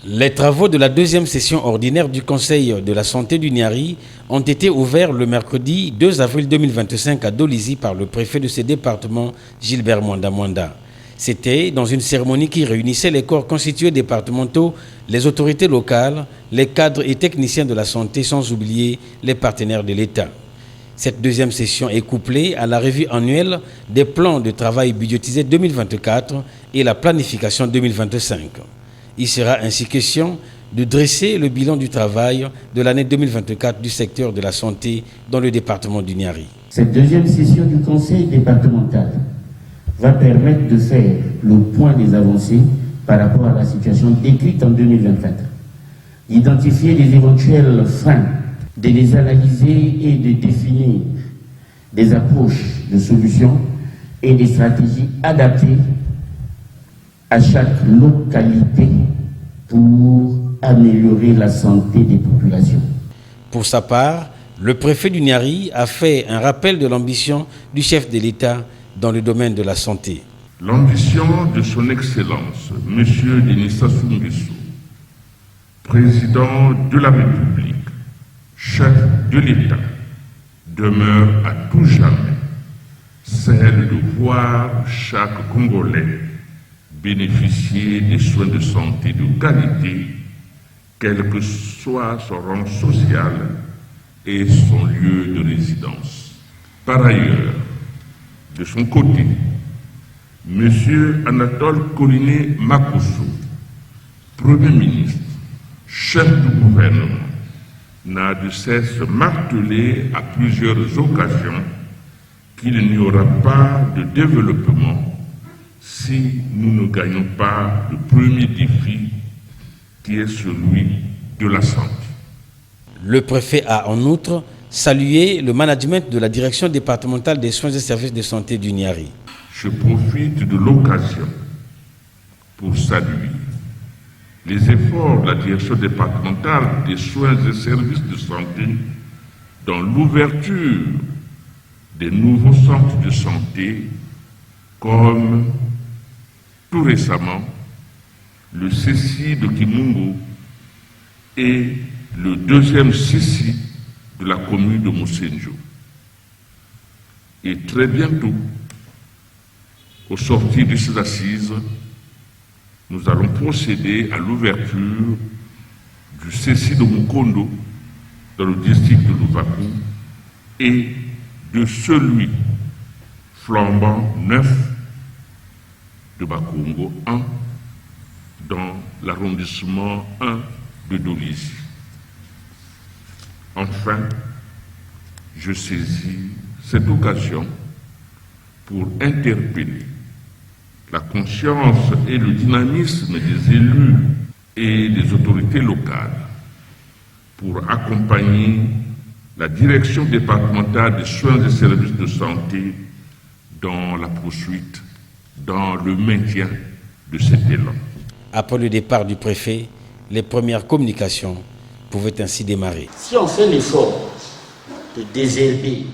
Les travaux de la deuxième session ordinaire du Conseil de la santé du Niari ont été ouverts le mercredi 2 avril 2025 à Dolizy par le préfet de ce département, Gilbert Mwanda. C'était dans une cérémonie qui réunissait les corps constitués départementaux, les autorités locales, les cadres et techniciens de la santé, sans oublier les partenaires de l'État. Cette deuxième session est couplée à la revue annuelle des plans de travail budgétisés 2024 et la planification 2025. Il sera ainsi question de dresser le bilan du travail de l'année 2024 du secteur de la santé dans le département du Niari. Cette deuxième session du Conseil départemental va permettre de faire le point des avancées par rapport à la situation décrite en 2024, d'identifier les éventuels freins, de les analyser et de définir des approches de solutions et des stratégies adaptées à chaque localité pour améliorer la santé des populations. Pour sa part, le préfet du Niari a fait un rappel de l'ambition du chef de l'État dans le domaine de la santé. L'ambition de son Excellence, M. Denis Sassou Nguesso, président de la République, chef de l'État, demeure à tout jamais celle de voir chaque Congolais bénéficier des soins de santé de qualité, quel que soit son rang social et son lieu de résidence. Par ailleurs, de son côté, M. Anatole Koliné Makosso, Premier ministre, chef du gouvernement, n'a de cesse martelé à plusieurs occasions qu'il n'y aura pas de développement si nous ne gagnons pas le premier défi qui est celui de la santé. Le préfet a en outre salué le management de la direction départementale des soins et services de santé du Niari. Je profite de l'occasion pour saluer les efforts de la direction départementale des soins et services de santé dans l'ouverture des nouveaux centres de santé comme tout récemment le CECI de Kimungo et le deuxième CECI de la commune de Moussenjo. Et très bientôt, au sortir de ces assises, nous allons procéder à l'ouverture du CECI de Mukondo dans le district de Louvakou et de celui flambant neuf de Bakongo 1 dans l'arrondissement 1 de Dolizy. Enfin, je saisis cette occasion pour interpeller la conscience et le dynamisme des élus et des autorités locales pour accompagner la direction départementale des soins et services de santé dans la poursuite, dans le maintien de cet élan. Après le départ du préfet, les premières communications pouvaient ainsi démarrer. Si on fait l'effort de désherber